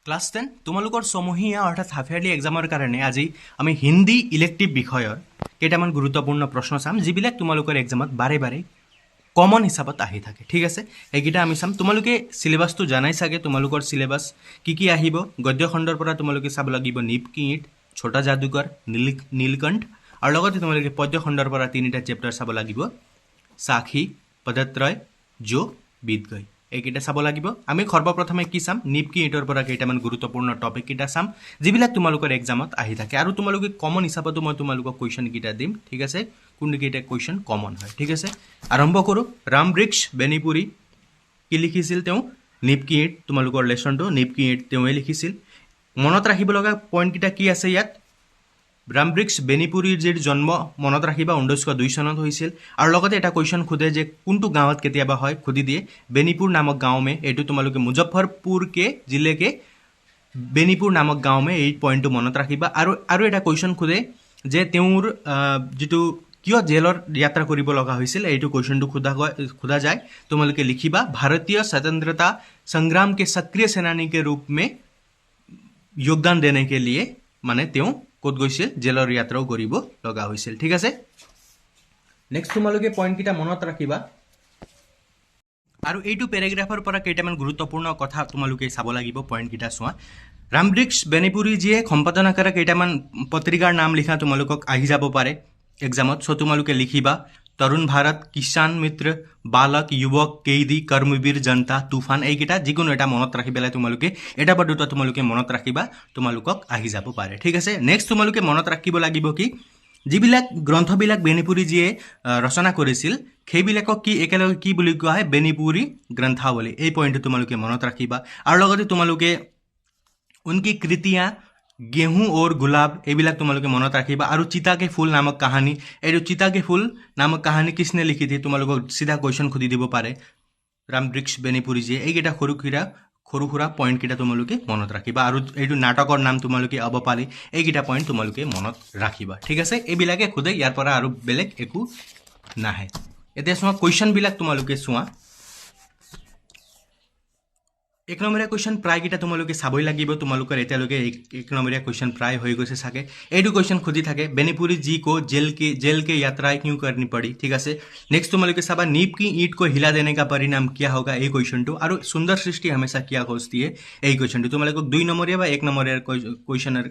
Class 10 তোমালোকৰ সমহীয়া অৰ্থাৎ half yearly এক্সামৰ কাৰণে আজি আমি হিন্দী ইলেক্টিভ বিষয়ৰ কেইটামান গুৰুত্বপূৰ্ণ প্ৰশ্ন চাম যিবিলাক তোমালোকৰ এক্সামত বাৰে বাৰে কমন হিচাপত আহি থাকে ঠিক আছে এইকেইটা আমি চাম তোমালোকে সিলেবাসটো জানাই চাগে তোমালোকৰ সিলেবাস কি আহিব গদ্য খণ্ডৰ পৰা তোমালোকে চাব লাগিব নীপ কি ইট ছোটা যাদুকৰ নীলকণ্ঠ আৰু লগতে তোমালোকে পদ্য খণ্ডৰ পৰা তিনিটা চেপ্টাৰ চাব লাগিব সাক্ষী পদত্ৰয় জো বিদগয় এইকেইটা চাব লাগিব আমি সৰ্বপ্ৰথমে কি চাম নীপ কি ইটৰ পৰা কেইটামান গুৰুত্বপূৰ্ণ টপিক কেইটা চাম যিবিলাক তোমালোকৰ এক্সামত আহি থাকে আৰু তোমালোকে কমন হিচাপতো মই তোমালোকক কুৱেশ্যন কেইটা দিম ঠিক আছে কোনকেইটা কুৱেশ্যন কমন হয় ঠিক আছে আৰম্ভ কৰোঁ ৰামবৃক্ষ বেনিপুৰী কি লিখিছিল তেওঁ নীপ কি ইট তোমালোকৰ লেচনটো নীপ কি ইট তেওঁৱে লিখিছিল মনত ৰাখিব লগা পইণ্টকেইটা কি আছে ইয়াত ৰামবৃক্ষ বেনিপুৰীৰ যি জন্ম মনত ৰাখিবা 1902 চনত হৈছিল আৰু লগতে এটা কুৱেশ্যন খুদে যে কোনটো গাঁৱত কেতিয়াবা হয় খুদি দিয়ে বেনিপুৰ নামক গাঁও মে এইটো তোমালোকে মুজফ্ফৰপুৰ কে জিলে কে বেনিপুৰ নামক গাঁও মে এই পইণ্টটো মনত ৰাখিবা আৰু এটা কুৱেশ্যন খুদে যে তেওঁৰ যিটো কিয় জেলৰ যাত্ৰা কৰিব লগা হৈছিল এইটো কুৱেশ্যনটো খুদা যায় তোমালোকে লিখিবা ভাৰতীয় স্বতন্त्रता संग्राम के सक्रिय सेनानी के रूप में योगदान देने के लिए মানে তেওঁ ক'ত গৈছিল জেলৰ যাত্ৰাও কৰিব লগা হৈছিল ঠিক আছে নেক্সট তোমালোকে পইণ্টকেইটা মনত ৰাখিবা আৰু এইটো পেৰাগ্ৰাফৰ পৰা কেইটামান গুৰুত্বপূৰ্ণ কথা তোমালোকে চাব লাগিব পইণ্টকেইটা চোৱা ৰামবৃক্ষ বেনিপুৰীজীয়ে সম্পাদনা কৰা কেইটামান পত্ৰিকাৰ নাম লিখা তোমালোকক আহি যাব পাৰে এক্সামত চ' তোমালোকে লিখিবা তৰুণ ভাৰত কিষাণ মিত্ৰ বালক যুৱক কেইদি কৰ্মবীৰ জনতা তুফান এইকেইটা যিকোনো এটা মনত ৰাখি পেলাই তোমালোকে এটা বা দুটা তোমালোকে মনত ৰাখিবা তোমালোকক আহি যাব পাৰে ঠিক আছে নেক্সট তোমালোকে মনত ৰাখিব লাগিব কি যিবিলাক গ্ৰন্থবিলাক বেনিপুৰীজীয়ে ৰচনা কৰিছিল সেইবিলাকক কি একেলগে কি বুলি কোৱা হয় বেনিপুৰী গ্ৰন্থাৱলী এই পইণ্টটো তোমালোকে মনত ৰাখিবা আৰু লগতে তোমালোকে উনকি কৃতিয়াঁ गेहूं और गुलाब এইবিলাক তোমালোকে মনত ৰাখিবা আৰু চিতা কে ফুল নামক কাহিনী এইটো চিতা কে ফুল নামক কাহিনী কিসনে লিখি থি তোমালোকক সিধা কোৱেশ্যন খুদি দিব পাৰে ৰামবৃক্ষ বেনিপুৰীজীয়ে এইকেইটা সৰু সুৰা পইণ্ট কেইটা তোমালোকে মনত ৰাখিবা আৰু এইটো নাটকৰ নাম তোমালোকে অবপালি এইকেইটা পইণ্ট তোমালোকে মনত ৰাখিবা ঠিক আছে এইবিলাকে খুদে ইয়াৰ পৰা আৰু বেলেগ একো নাহে এতিয়া চোৱা কুৱেশ্যনবিলাক তোমালোকে চোৱা এক নম্বৰীয়া কুৱেশ্যন প্ৰায়কেইটা তোমালোকে চাবই লাগিব তোমালোকৰ এতিয়ালৈকে এক নম্বৰীয়া কুৱেশ্যন প্ৰায় হৈ গৈছে চাগে এইটো কুৱেশ্যন খুদি থাকে বেনিপুৰী जी को जेल के यात्रा क्यों करनी पड़ी ठीक আছে नेक्स्ट তোমালোকে চাবা नीप की ईंट को हिला देने का परिणाम क्या होगा এই কুৱেশ্যনটো আৰু সুন্দৰ সৃষ্টি हमेशा क्या खोजती है এই কুৱেশ্যনটো তোমালোকক 2 নম্বৰীয়া বা 1 নম্বৰীয়া কুৱেশ্যনৰ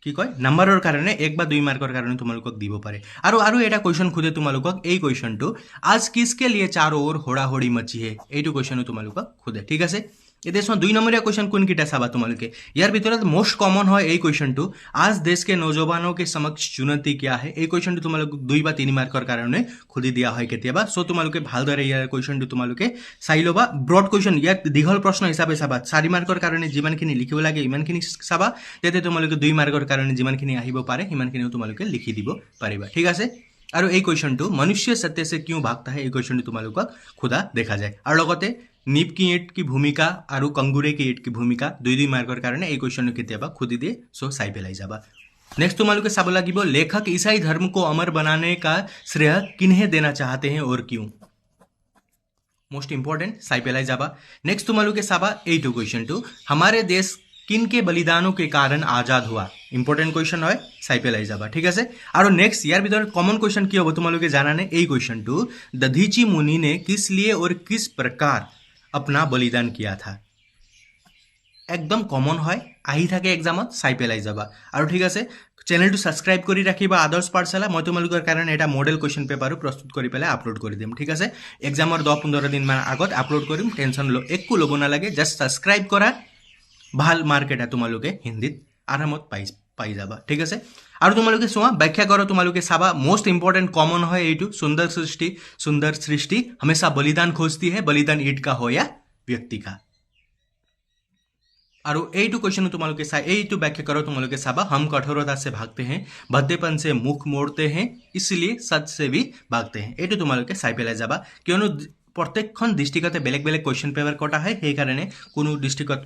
কি কয় নাম্বাৰৰ কাৰণে 1 বা 2 মাৰ্কৰ কাৰণে তোমালোকক দিব পাৰে আৰু এটা কুৱেশ্যন খুদে তোমালোকক এই কুৱেশ্যনটো आज किसके लिए चारों ओर होड़ा-होड़ी मची है এইটো কুৱেশ্যনটো তোমালোকক খুদে ঠিক আছে এতিয়া চোৱা 2 নম্বৰীয়া কুৱেশ্যন কোনকেইটা চাবা তোমালোকে ইয়াৰ ভিতৰত মোষ্ট কমন হয় এই কুৱেশ্যনটো आज देश के नौजवानों के समक्ष चुनौती क्या है এই কুৱেশ্যনটো তোমালোকক 2 বা 3 মাৰ্কৰ কাৰণে খুদি দিয়া হয় কেতিয়াবা সো তোমালোকে ভালদৰে ইয়াৰ কুৱেশ্যনটো তোমালোকে চাই লবা ব্ৰড কুৱেশ্যন ইয়াত দীঘল প্ৰশ্ন হিচাপে চাবা 4 মাৰ্কৰ কাৰণে যিমানখিনি লিখিব লাগে ইমানখিনি চাবা তেতে তোমালোকে 2 মাৰ্কৰ কাৰণে যিমানখিনি আহিব পাৰে ইমানখিনি তোমালোকে লিখি দিব পাৰিবা ঠিক আছে আৰু এই কুৱেশ্যনটো মনুষ্য সত্য से क्यों भागता है এই কুৱেশ্যনটো তোমালোকক খুদা দেখা যায় আৰু লগতে नीप की ईंट की भूमिका और कंगूरे की ईंट की भूमिका 2 मार्कर कारण এই কুৱেশ্যনটো কেতিয়াবা খুদি দিয়ে সো চাই পেলাই যাবা नेक्स्ट তোমালোকে চাব লাগিব लेखक ईसाई धर्म को अमर बनाने का श्रेय किन्हें देना चाहते हैं और क्यों मोस्ट इंपॉर्टेंट চাই পেলাই যাবা नेक्स्ट তোমালোকে চাবা এইটো কুৱেশ্যনটো हमारे देश किन के बलिदानों के कारण आजाद हुआ इंपॉर्टेंट क्वेश्चन है চাই পেলাই যাবা ঠিক আছে और नेक्स्ट यार ভিতৰত कॉमन क्वेश्चन কি হ'ব তোমালোকে জানানে এই কুৱেশ্যনটো दधीची मुनि ने किस लिए और किस प्रकार अपना बलिदान किया था एकदम कॉमन है আহি থাকে এক্সামত চাই পেলাই যাবা আৰু ঠিক আছে চেনেলটো সাবস্ক্ৰাইব কৰি ৰাখিবা আদৰ্শ পাঠশালা মই তোমালোকৰ কাৰণে এটা মডেল কোৱেশ্যন পেপাৰো প্ৰস্তুত কৰি পেলাই আপলোড কৰি দিম ঠিক আছে এক্সামৰ 10-15 দিন মান আগত আপলোড কৰিম টেনচন একো ল'ব নালাগে জাস্ট সাবস্ক্ৰাইব কৰা ভাল মাৰ্ক এটা তোমালোকে হিন্দীত আৰামত পাই যাবা ঠিক আছে আৰু তোমালোকে চোৱা ব্যাখ্যা কৰা তোমালোকে চাবা মোस्ट इंपॉर्टेंट कॉमन হয় এইটো सुंदर सृष्टि हमेशा बलिदान खोजती है बलिदान ईट का हो या व्यक्ति का और এইটো क्वेश्चन তোমালোকে চাই এইটো ব্যাখ্যা কৰা তোমালোকে চাবা हम कठोरता से भागते हैं भद्देपन से मुख मोड़ते हैं इसलिए सच से भी भागते हैं এইটো তোমালোকে চাই পেলাই যাবা কিয়নো প্ৰত্যেকখন ডিস্ট্ৰিক্টতে বেলেগ বেলেগ কুৱেশ্যন পেপাৰ কটা হয় সেই কাৰণে কোনো ডিস্ট্ৰিক্টত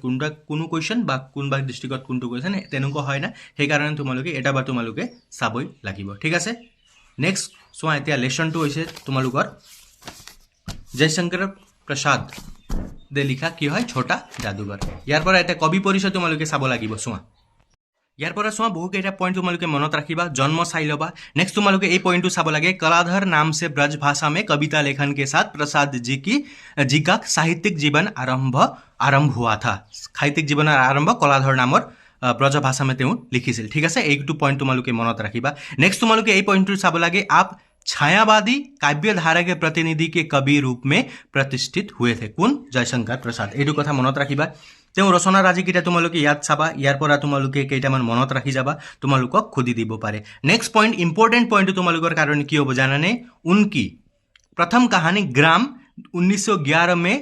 কোনো কুৱেশ্যন বা কোনবা ডিস্ট্ৰিক্টত কোনটো কুৱেশ্যন তেনেকুৱা হয় না সেই কাৰণে তোমালোকে এটা বা তোমালোকে চাবই লাগিব ঠিক আছে নেক্সট চোৱা এতিয়া লেসনটো হৈছে তোমালোকৰ জয়শংকৰ প্ৰসাদ দে লিখা কি হয় ছোটা যাদুঘৰ। ইয়াৰ পৰা এটা কবি পৰিচয় তোমালোকে চাব লাগিব। চোৱা ইয়াৰ পৰা চোৱা বহুকেইটা পইণ্ট তোমালোকে মনত ৰাখিবা, জন্ম চাই ল'বা। নেক্সট তোমালোকে এই পইণ্টটো চাব লাগে, कलाधर नाम से ब्रज भाषा में कविता लेखन के साथ प्रसाद जी का साहित्यिक जीवन आरम्भ हुआ था। साहित्यिक জীৱনৰ আৰম্ভ কলাধৰ নামৰ ব্ৰজ ভাষামে তেওঁ লিখিছিল। ঠিক আছে, এইটো পইণ্ট তোমালোকে মনত ৰাখিবা। নেক্সট তোমালোকে এই পইণ্টটো চাব লাগে, आप छायावादी काव्य धारा के प्रतिनिधि के कवि रूप में प्रतिष्ठित हुए थे। কোন? জয়শংকৰ প্ৰসাদ। এইটো কথা মনত ৰাখিবা। তেওঁ ৰচনাৰাজিকেইটা তোমালোকে ইয়াত চাবা, ইয়াৰ পৰা তোমালোকে কেইটামান মনত ৰাখি যাবা, তোমালোকক খুদি দিব পাৰে। নেক্সট পইণ্ট, ইম্পৰ্টেণ্ট পইণ্টটো তোমালোকৰ কাৰণে কি হ'ব জানানে? উনকি प्रथम कहानी ग्राम 1911 में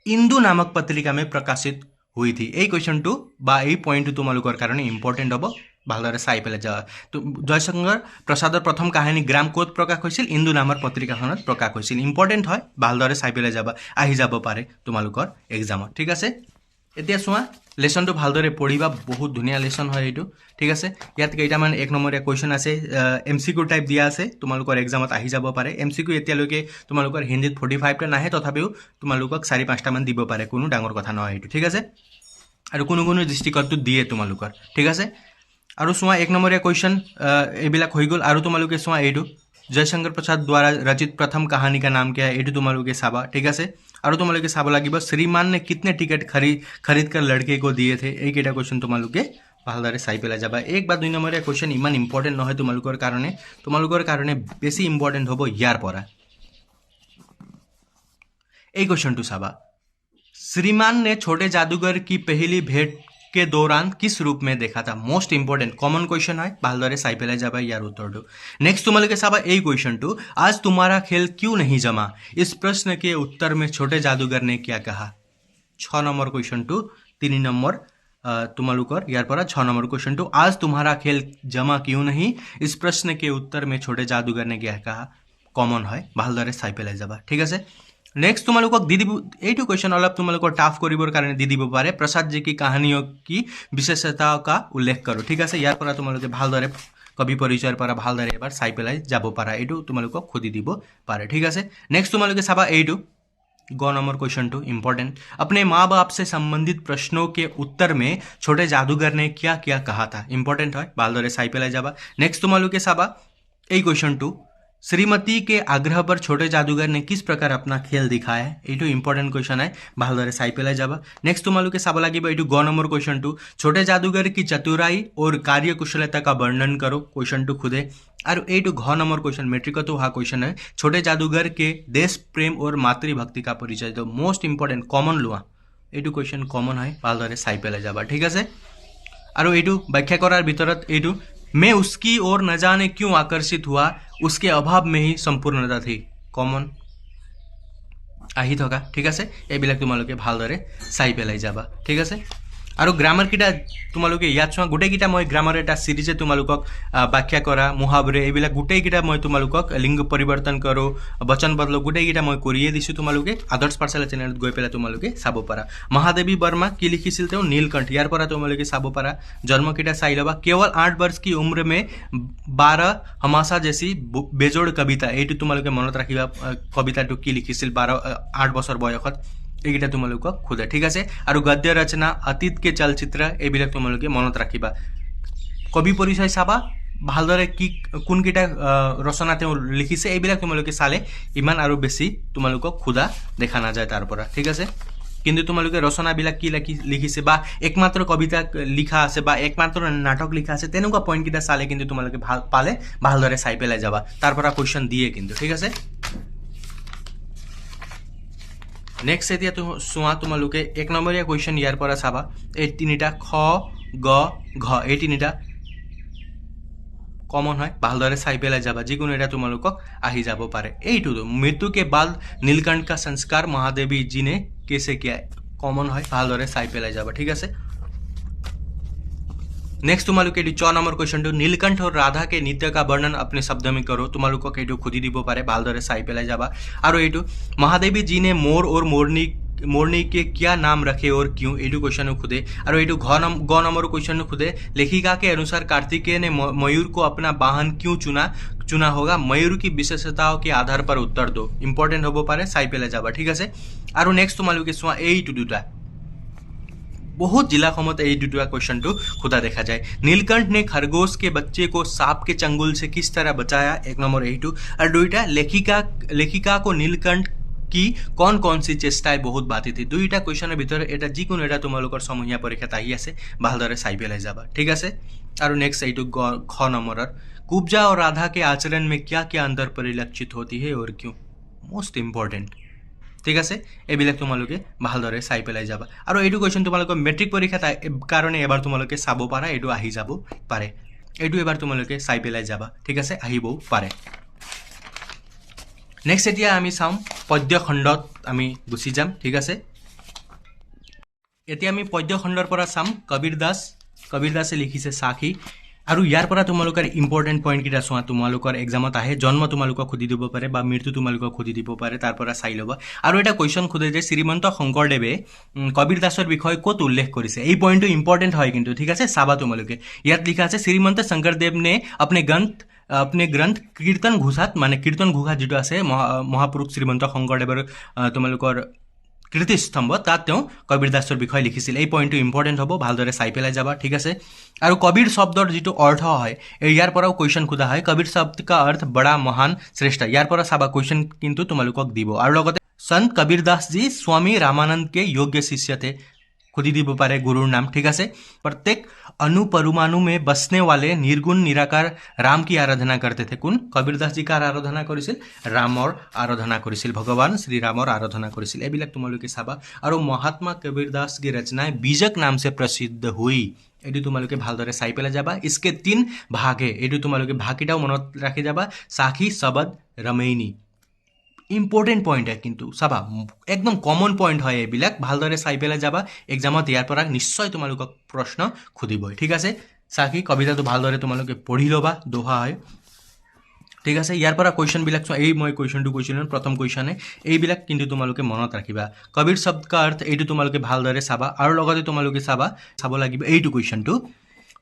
इंदू नामक पत्रिका में प्रकाशित हुई थी। এই কুৱেশ্যনটো বা এই পইণ্টটো তোমালোকৰ কাৰণে ইম্পৰ্টেণ্ট হ'ব, ভালদৰে চাই পেলাই যাবা। তো জয়শংকৰ প্ৰসাদৰ প্ৰথম কাহিনী গ্ৰাম ক'ত প্ৰকাশ হৈছিল? ইন্দু নামৰ পত্ৰিকাখনত প্ৰকাশ হৈছিল। ইম্পৰ্টেণ্ট হয়, ভালদৰে চাই পেলাই যাবা, আহি যাব পাৰে তোমালোকৰ এক্সামত। ঠিক আছে, এতিয়া চোৱা লেচনটো ভালদৰে পঢ়িবা, বহুত ধুনীয়া লেচন হয় এইটো। ঠিক আছে, ইয়াত কেইটামান 1 নম্বৰীয়া কুৱেশ্যন আছে, MCQ টাইপ দিয়া আছে, তোমালোকৰ এক্সামত আহি যাব পাৰে। MCQ এতিয়ালৈকে তোমালোকৰ হিন্দীত 45টা নাহে, তথাপিও তোমালোকক 4-5টামান দিব পাৰে, কোনো ডাঙৰ কথা নহয় এইটো। ঠিক আছে, আৰু কোনো ডিষ্ট্ৰিক্টতো দিয়ে তোমালোকৰ। ঠিক আছে, আৰু চোৱা 1 নম্বৰীয়া কুৱেশ্যন এইবিলাক হৈ গ'ল। আৰু তোমালোকে চোৱা এইটো জয়শংকৰ প্ৰসাদ দ্বাৰা रचित प्रथम कहानी का नाम क्या है, এইটো তোমালোকে চাবা। ঠিক আছে, আৰু তোমালোকে চাব লাগিব শ্ৰীমান ने कितने टिकट खरीद कर लड़के को दिए थे। এইকেইটা কুৱেশ্যন তোমালোকে ভালদৰে চাই পেলাই যাবা। 1 বা 2 নম্বৰীয়া কুৱেশ্যন ইমান ইম্পৰ্টেণ্ট নহয় তোমালোকৰ কাৰণে বেছি ইম্পৰ্টেণ্ট হ'ব ইয়াৰ পৰা। এই কুৱেশ্যনটো চাবা, श्रीमान ने छोटे जादूगर की पहली भेंट के दौरान किस रूप में देखा था। मोस्ट इम्पॉर्टेंट कॉमन क्वेश्चन है, ভালদৰে চাই পেলাই যাবা ইয়াৰ উত্তৰটো। নেক্সট তোমালোকে চাবা এই কুৱেশ্যনটো, आज तुम्हारा खेल क्यों नहीं जमा, इस प्रश्न के उत्तर में छोटे जादूगर ने क्या कहा। 6 নম্বৰ কুৱেশ্যনটো 3 নম্বৰ তোমালোকৰ ইয়াৰ পৰা 6 নম্বৰ কুৱেশ্যনটো, आज तुम्हारा खेल जमा क्यों नहीं, इस प्रश्न के उत्तर में छोटे जादूगर ने क्या कहा। কমন হয়, ভালদৰে চাই পেলাই যাবা। ঠিক আছে, नेक्स्ट তোমালোকক দি দিব, এইটো কুৱেশ্যন অলপ তোমালোকৰ টাফ কৰিবৰ কাৰণে দি দিব পাৰে। प्रसाद जी की कहानियों की विशेषताओं का उल्लेख करो। ঠিক আছে, ইয়াৰ পৰা তোমালোকে ভালদৰে কবি পৰিচয়ৰ পৰা ভালদৰে এবাৰ চাই পেলাই যাব পাৰা, এইটো তোমালোকক খুদি দিব পাৰে। ঠিক আছে, নেক্সট তোমালোকে চাবা এইটো ग नंबर क्वेश्चन टू इम्पोर्टेंट, अपने माँ बाप से संबंधित प्रश्नों के उत्तर में छोटे जादूगर ने क्या क्या कहा था। इम्पोर्टेंट है, ভালদৰে চাই পেলাই যাবা। नेक्स्ट তোমালোকে চাবা এই क्वेश्चन टू, श्रीमती के आग्रह पर छोटे जादूगर ने किस प्रकार अपना खेल दिखाया है। এইটো ইম্পৰ্টেণ্ট কুৱেশ্যন হয়, ভালদৰে চাই পেলাই যাবা। নেক্সট তোমালোকে চাব লাগিব এইটো গ নম্বৰ কুৱেশ্যনটো, छोटे जादूगर की चतुराई और कार्यकुशलता का वर्णन करो। কুৱেশ্যনটো खुदे। আৰু এইটো ঘ নম্বৰ কুৱেশ্যন, মেট্ৰিকতো অহা কুৱেশ্যন হয়, छोटे जादूगर के देश प्रेम और मातृभक्ति का परिचय दो। মোষ্ট ইম্পৰ্টেণ্ট কমন লোৱা, এইটো কুৱেশ্যন কমন হয়, ভালদৰে চাই পেলাই যাবা। ঠিক আছে, আৰু এইটো ব্যাখ্যা কৰাৰ ভিতৰত এইটো, मैं उसकी ओर न जाने क्यों आकर्षित हुआ, उसके अभाव में ही संपूर्णता थी। कॉमन আহি থকা। ঠিক আছে, এইবিলাক তোমালোকে ভালদৰে চাই পেলাই যাবা। ঠিক আছে, আৰু গ্ৰামাৰকেইটা তোমালোকে ইয়াত চোৱা, গোটেইকেইটা মই গ্ৰামাৰ এটা চিৰিজে তোমালোকক ব্যাখ্যা কৰা, মুহাবৰে এইবিলাক গোটেইকেইটা মই তোমালোকক লিংগ পৰিৱৰ্তন কৰোঁ, বচন বদলো, গোটেইকেইটা মই কৰিয়ে দিছোঁ। তোমালোকে আদৰ্শ পাঠশালা চেনেলত গৈ পেলাই তোমালোকে চাব পাৰা। মহাদেৱী বৰ্মা কি লিখিছিল তেওঁ? নীলকণ্ঠ। ইয়াৰ পৰা তোমালোকে চাব পাৰা, জন্মকেইটা চাই ল'বা। केवल 8 वर्ष की उम्र में 12 हमासा जैसी बेजोड़ कविता, এইটো তোমালোকে মনত ৰাখিবা, কবিতাটো কি লিখিছিল 8 বছৰ বয়সত, এইকেইটা তোমালোকক খুদে। ঠিক আছে, আৰু গদ্য ৰচনা, অতীত কে চলচ্চিত্ৰ, এইবিলাক তোমালোকে মনত ৰাখিবা। কবি পৰিচয় চাবা, ভালদৰে কি কোনকেইটা ৰচনা তেওঁ লিখিছে, এইবিলাক তোমালোকে চালে ইমান আৰু বেছি তোমালোকক খুদা দেখা নাযায় তাৰ পৰা। ঠিক আছে, কিন্তু তোমালোকে ৰচনাবিলাক কি লিখিছে বা একমাত্ৰ কবিতা লিখা আছে বা একমাত্ৰ নাটক লিখা আছে, তেনেকুৱা পইণ্টকেইটা চালে কিন্তু তোমালোকে পালে ভালদৰে চাই পেলাই যাবা, তাৰ পৰা কুৱেশ্যন দিয়ে কিন্তু। ঠিক আছে, নেক্সট এতিয়া চোৱা তোমালোকে 1 নম্বৰীয়া কুৱেশ্যন ইয়াৰ পৰা চাবা, এই 3টা খ গ ঘ, এই 3টা কমন হয়, ভালদৰে চাই পেলাই যাবা, যিকোনো এটা তোমালোকক আহি যাব পাৰে। এইটো মৃত্যু के बाद नीलकंठ का संस्कार महादेवी जी ने कैसे किया, কমন হয়, ভালদৰে চাই পেলাই যাবা। ঠিক আছে, नेक्स्ट তোমালোকে এইটো 6 নম্বৰ কুৱেশ্যনটো, नीलकंठ और राधा के नृत्य का वर्णन अपने शब्द में करो। তোমালোকক এইটো খুদি দিব পাৰে, ভালদৰে চাই পেলাই যাবা। আৰু এইটো महादेवी जी ने मोर और मोरनी के क्या नाम रखे और क्यों, এইটো কুৱেশ্যনো खुदे। আৰু এইটো গ নম্বৰ কুৱেশ্যনো खुदे, लेखिका के अनुसार कार्तिकेय ने मयूर को अपना वाहन क्यों चुना चुना होगा, मयूर की विशेषताओं के आधार पर उत्तर दो। इम्पोर्टेंट हब पारे चाई पेলাই जाबा, ठीक আছে। আৰু নেক্সট তোমালোকে চোৱা এইটো দুটা बहुत जिला এই দুটা क्वेश्चन खुदा देखा जाए। नीलकंठ ने खरगोश के बच्चे को सांप के चंगुल से किस तरह बचाया, एक नंबर यही और दुईटा लेखिका को नीलकंठ की कौन कौन सी चेष्टाएं बहुत बाती थी। दुईटा क्वेश्चन भर এটা যিকোনো এটা তোমালোকৰ সমূহীয়া পৰীক্ষাত আহি আছে, ভালদৰে চাই পেলাই যাবা, ঠিক আছে। আৰু নেক্সট এইটো খ নম্বৰৰ कुब्जा और राधा के आचरण में क्या क्या अंतर परिलक्षित होती है और क्यों, मोस्ट इम्पॉर्टेंट, ঠিক আছে। এইবিলাক তোমালোকে ভালদৰে চাই পেলাই যাবা। আৰু এইটো কুৱেশ্যন তোমালোকৰ মেট্ৰিক পৰীক্ষাত কাৰণে এবাৰ তোমালোকে চাব পাৰা, এইটো আহি যাব পাৰে, এইটো এবাৰ তোমালোকে চাই পেলাই যাবা, ঠিক আছে, আহিবও পাৰে। নেক্সট এতিয়া আমি চাম পদ্য খণ্ডত আমি গুচি যাম, ঠিক আছে। এতিয়া আমি পদ্য খণ্ডৰ পৰা চাম কবিৰ দাসে লিখিছে সাখী। আৰু ইয়াৰ পৰা তোমালোকৰ ইম্পৰ্টেণ্ট পইণ্টকেইটা চোৱা, তোমালোকৰ এক্সামত আহে, জন্ম তোমালোকক সুধি দিব পাৰে বা মৃত্যু তোমালোকক সুধি দিব পাৰে, তাৰ পৰা চাই ল'বা। আৰু এটা কুৱেশ্যন সোধে যে শ্ৰীমন্ত শংকৰদেৱে কবিৰ দাসৰ বিষয়ে ক'ত উল্লেখ কৰিছে, এই পইণ্টটো ইম্পৰ্টেণ্ট হয় কিন্তু, ঠিক আছে, চাবা তোমালোকে। ইয়াত লিখা আছে শ্ৰীমন্ত শংকৰদেৱ নে अपने ग्रंथ কীৰ্তন ঘোষাত, মানে কীৰ্তন ঘোষা যিটো আছে মহাপুৰুষ শ্ৰীমন্ত শংকৰদেৱৰ তোমালোকৰ কীৰ্তিস্তম্ভ, তাত তেওঁ কবিৰ দাসৰ বিষয়ে লিখিছিল। এই পইণ্টটো ইম্পৰ্টেণ্ট হ'ব, ভালদৰে চাই পেলাই যাবা, ঠিক আছে। আৰু কবিৰ শব্দৰ যিটো অৰ্থ হয়, ইয়াৰ পৰাও কুৱেশ্যন সোধা হয়, কবিৰ শব্দ কা অৰ্থ বড়া মহান শ্ৰেষ্ঠ, ইয়াৰ পৰা চাবা, কুৱেশ্যন কিন্তু তোমালোকক দিব। আৰু লগতে সন্ত কবিৰ দাস जी स्वामी रामानंद के योग्य शिष्य थे, खुद ही দিব পাৰে গুৰুৰ নাম, ঠিক আছে। प्रत्येक अणु परमाणु में बसने वाले निर्गुण निराकार राम की आराधना करते थे। কোন কবিৰ দাস जी কাৰ আৰাধনা কৰিছিল, ৰামৰ আৰাধনা কৰিছিল, ভগৱান শ্ৰীৰামৰ আৰাধনা কৰিছিল। এইবিলাক তোমালোকে চাবা। আৰু মহাত্মা কবিৰ দাস की रचनाएं बीजक नाम से प्रसिद्ध हुई, এইটো তোমালোকে ভালদৰে চাই পেলাই যাবা। इसके 3 भाग है, এইটো তোমালোকে ভাগকেইটাও মনত ৰাখি যাবা। সাখী, শবদ, ৰমৈনী, ইম্পৰ্টেণ্ট পইণ্ট হয় কিন্তু চাবা, একদম কমন পইণ্ট হয় এইবিলাক, ভালদৰে চাই পেলাই যাবা। এক্সামত ইয়াৰ পৰা নিশ্চয় তোমালোকক প্ৰশ্ন সুধিবই, ঠিক আছে। সাখী কবিতাটো ভালদৰে তোমালোকে পঢ়ি ল'বা, দোহা হয়, ঠিক আছে। ইয়াৰ পৰা কুৱেশ্যনবিলাক চোৱা, এই মই কুৱেশ্যনটো কৈছিলোঁ প্ৰথম কুৱেশ্যনে, এইবিলাক কিন্তু তোমালোকে মনত ৰাখিবা। কবিৰ শব্দ কা অৰ্থ, এইটো তোমালোকে ভালদৰে চাবা। আৰু লগতে তোমালোকে চাব লাগিব এইটো কুৱেশ্যনটো,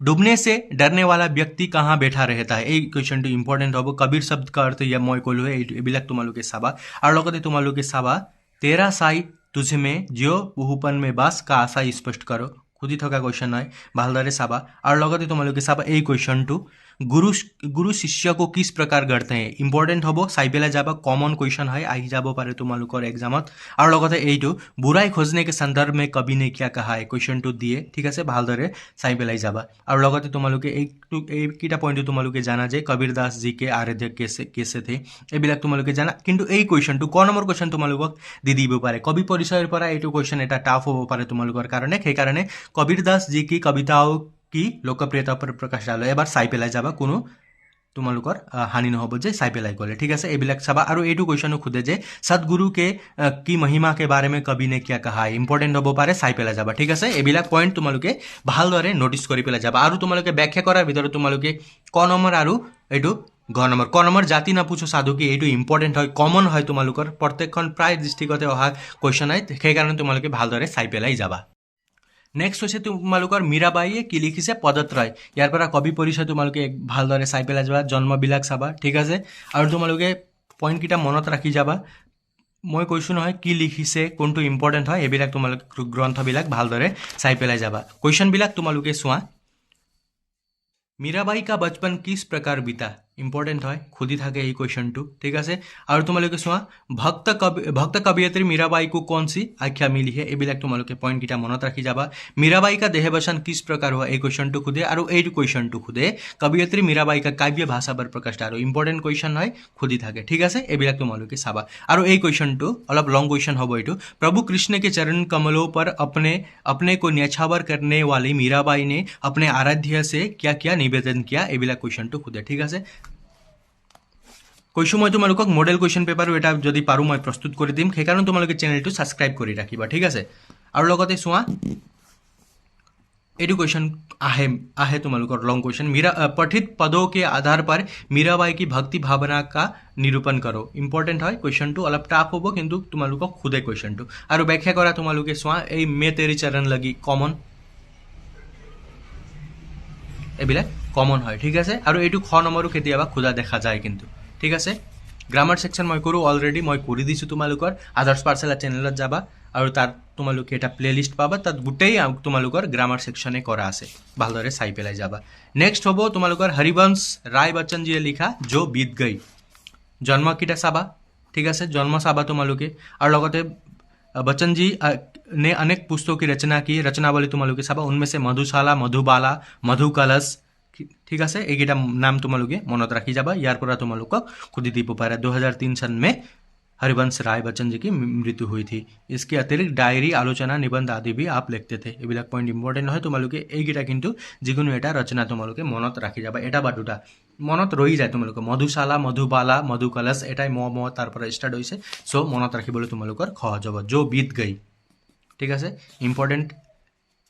डूबने से डरने वाला व्यक्ति कहाँ बैठा रहता है, এই কুৱেশ্যনটো ইম্পৰ্টেণ্ট হ'ব। কবিৰ শব্দ কা অৰ্থ ইয়া মই ক'লোঁ, এইবিলাক তোমালোকে চাবা। আৰু লগতে তোমালোকে চাবা তেৰা সাই তুঝে মে জিও বহুপন মে বাস কা আশা স্পষ্ট কৰক, সুধি থকা কুৱেশ্যন হয়, ভালদৰে চাবা। আৰু লগতে তোমালোকে চাবা এই কুৱেশ্যনটো, गुरु शिष्य को किस प्रकार गढ़ते हैं, इम्पोर्टेंट हम चाई पे जाबा, कमन क्वेश्चन है, आहि जाब पारे तुमालोकर एग्जामत। और लगते एइटु बुराई खोजने के संदर्भ में कवि ने क्या कहा है, क्वेश्चन टू दिए, ठीक है, भालदरे चाई पे जाबा। और लगते तुमालोके এইকেইটা पॉइंट तुमालोके जाना जे कबीर दास जी के आराध्य कैसे थे, এইবিলাক तुमालोके जाना। किन्तु এই क्वेश्चन टू क नम्बर क्वेश्चन तुमालोকক দি দিব পাৰে, कवि परिचयर পৰা এইটো क्वेश्चन এটা টাফ হ'ব পাৰে तुमालोকৰ কাৰণে, সেইকাৰণে कबीर दास जी की कविताओं की लोकप्रियता पर प्रकाश डालो, एबार चाई पेलाई जाबा, कोनो তোমালোকৰ হানি নহ'ব যে চাই পেলাই গ'লে, ঠিক আছে। এইবিলাক চাবা। আৰু এইটো কুৱেশ্যনো সোধে যে সদগুৰু के की महिमा के बारे में कवि ने क्या कहा है, ইম্পৰ্টেণ্ট হ'ব পাৰে, চাই পেলাই যাবা, ঠিক আছে। এইবিলাক পইণ্ট তোমালোকে ভালদৰে নোটিছ কৰি পেলাই যাবা। আৰু তোমালোকে ব্যাখ্যা কৰাৰ ভিতৰত তোমালোকে ক নম্বৰ আৰু এইটো ক নম্বৰ জাতি নাপুছো সাধু কি, এইটো ইম্পৰ্টেণ্ট হয়, কমন হয়, তোমালোকৰ প্ৰত্যেকখন প্ৰায় ডিষ্ট্ৰিক্টতে অহা কুৱেশ্যন হয়, সেইকাৰণে তোমালোকে ভালদৰে চাই পেলাই যাবা। নেক্সট হৈছে তোমালোকৰ মীৰাবাইয়ে কি লিখিছে, পদত্ৰয়, ইয়াৰ পৰা কবি পৰিচয় তোমালোকে ভালদৰে চাই পেলাই যাবা, জন্মবিলাক চাবা, ঠিক আছে। আৰু তোমালোকে পইণ্টকেইটা মনত ৰাখি যাবা, মই কৈছোঁ নহয় কি লিখিছে, কোনটো ইম্পৰ্টেণ্ট হয়, এইবিলাক তোমালোকে গ্ৰন্থবিলাক ভালদৰে চাই পেলাই যাবা। কুৱেশ্যনবিলাক তোমালোকে চোৱা, মীৰাবাই কা বচপন কিস প্ৰকাৰ বিতা, ইম্পৰ্টেণ্ট হয়, সুধি থাকে এই কুৱেশ্যনটো, ঠিক আছে। আৰু তোমালোকে চোৱা ভক্ত কবিয়ত্ৰী মীৰাবাই কো কौन सी आख्या मिली है, এইবিলাক তোমালোকে পইণ্টকেইটা মনত ৰাখি যাবা। মীৰাবাই কা দেহবচন কিস প্ৰকাৰ হয়, এই কুৱেশ্যনটো সোধে। আৰু এইটো কুৱেশ্যনটো সোধে কবিয়ত্ৰী মীৰাবাই কা কাব্য ভাষা पर प्रकाश डालो, ইম্পৰ্টেণ্ট কুৱেশ্যন হয়, সুধি থাকে, ঠিক আছে। এইবিলাক তোমালোকে চাবা। আৰু এই কুৱেশ্যনটো অলপ লং কুৱেশ্যন হ'ব এইটো, प्रभु कृष्ण के चरण कमलों पर अपने को न्यछावर करने वाली मीराबाई ने अपने आराध्य से क्या क्या निवेदन किया, এইবিলাক কুৱেশ্যনটো সোধে, ঠিক আছে। কৈছোঁ মই তোমালোকক মডেল কুৱেশ্যন পেপাৰো এটা যদি পাৰোঁ মই প্ৰস্তুত কৰি দিম, সেইকাৰণে তোমালোকে চেনেলটো ছাবস্ক্ৰাইব কৰি ৰাখিবা, ঠিক আছে। আৰু লগতে চোৱা এইটো কুৱেশ্যন আহে তোমালোকৰ লং কুৱেশ্যন, पठित पदों के आधार पर मीराबाई की भक्ति भावना का निरूपण करो, ইম্পৰ্টেণ্ট হয়, কুৱেশ্যনটো অলপ টাফ হ'ব কিন্তু তোমালোকক সোধে কুৱেশ্যনটো। আৰু ব্যাখ্যা কৰা তোমালোকে চোৱা, এই মে তেৰি চৰণ লাগি, কমন, এইবিলাক কমন হয় ঠিক আছে আৰু এইটো খ নম্বৰো কেতিয়াবা খোজা দেখা যায় কিন্তু ঠিক আছে গ্ৰামাৰ সেকশন মই কৰোঁ অলৰেডি মই কৰি দিছোঁ তোমালোকৰ আদাৰ্ছ পাৰ্চেলা চেনেলত যাবা আৰু তাত তোমালোকে এটা প্লেলিষ্ট পাবা তাত গোটেই তোমালোকৰ গ্ৰামাৰ সেকশনে কৰা আছে ভালদৰে চাই পেলাই যাবা নেক্সট হ'ব তোমালোকৰ হৰিবংশ ৰায় বচ্চনজীয়ে লিখা जो बीत गई জন্ম কেইটা চাবা ঠিক আছে জন্ম চাবা তোমালোকে আৰু লগতে बच्चन जी ने अनेक पुस्तकों की रचना की रचनावली तुम्हारे चाबा उनमें से मधुशाला मधुबाला मधु कलश ठीक है এইকেইটা नाम तुम्हारे मन रखी जाबा यार पर तुम्हारे खुद दी पारा 2003 सन में हरिवंश राय बच्चन जी की मृत्यु हुई थी इसके अतिरिक्त डायरी आलोचना निबंध आदि भी आप लिखते थे এইবিলাক पॉइंट इम्पर्टेन्ट है तुम्हारे এইকেইটা কিন্তু যিকোনো এটা रचना तुम्हारे मनत राखी जाबा এটা বা দুটা মনত ৰহি যায় তোমালোকৰ মধুশালা মধুবালা মধু কলশ এটাই ম তাৰ পৰা ষ্টাৰ্ট হৈছে সো মনত ৰাখিবলৈ তোমালোকৰ সহজ হ'ব जो बीत गई ঠিক আছে ইম্পৰ্টেণ্ট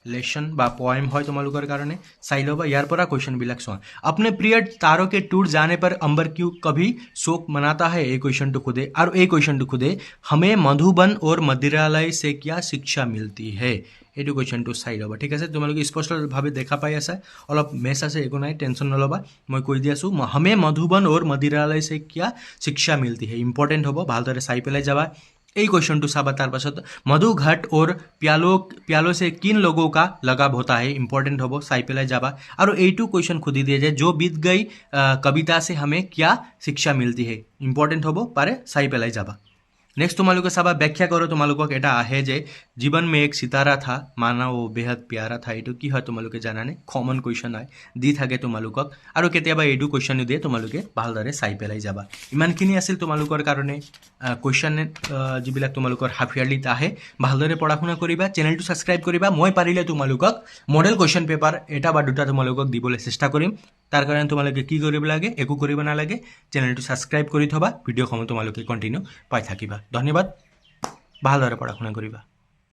लेसन बा पोएम है तुम्हारे कारण चाह लो यार पर क्वेश्चन भी चुआ अपने प्रिय तारों के टूट जाने पर अंबर क्यों कभी शोक मनाता है ये क्वेश्चन टू खुदे और ये क्वेश्चन टू खुदे हमें मधुबन और मदिरालय से क्या शिक्षा मिलती है ये क्वेश्चन टू चाह लो ठीक है तुम्हारे स्पष्ट भाव देखा पाई आसा अलग मेस आसे एक ना टेंशन नलबा मैं কৈ দি আছো हमें मधुबन और मदिरालय से क्या शिक्षा मिलती है इम्पर्टेन्ट हम भालदरे चाई पेलाई जाबा এই क्वेश्चन टू चाबा तार पाছত मधु घाट और प्यालो से किन लोगों का लगाव होता है इम्पर्टेन्ट हम चाई पेलाई जाबा और এইটো क्वेश्चन खुदी दिया जाए जो बीत गई कविता से हमें क्या शिक्षा मिलती है इम्पर्टेन्ट हम पारे चाई पेलाई जाबा नेक्स्ट तुम्हारे चाबा व्याख्या करो तुम्हारे एटा आहे जे जीवन में एक सितारा था माना वो बेहद प्यारा था ये कि तुम्हारे जानाने कमन क्वेश्चन है दी थाके तुम्हारोक और केतियाबा एडु क्वेश्चन दिए तुम्हारे भालदरे चाई पेलाई जाबा इमानखिनि आसिल तुम्हारोकर कारणे क्वेश्चन जिबिलाक तुम्हारोकर हाफ यारलित आहे भालदरे पढ़ा शुना करिबा चेनेलटु सबस्क्राइब करिबा মই पारिले तुम्हारोक मॉडल क्वेश्चन पेपर एटा बा दुटा तुम्हारोक दिबले चेष्टा करिम तार कारण तुम्हारे कि करिब लागे एकु करिब नालागे चेनेलटु सबस्क्राइब करि थबा भिडिओ समूह तुम्हारे कन्टिन्यू पाई থাকিবা धन्यवाद भालदरे पढ़ा शुना करिबा।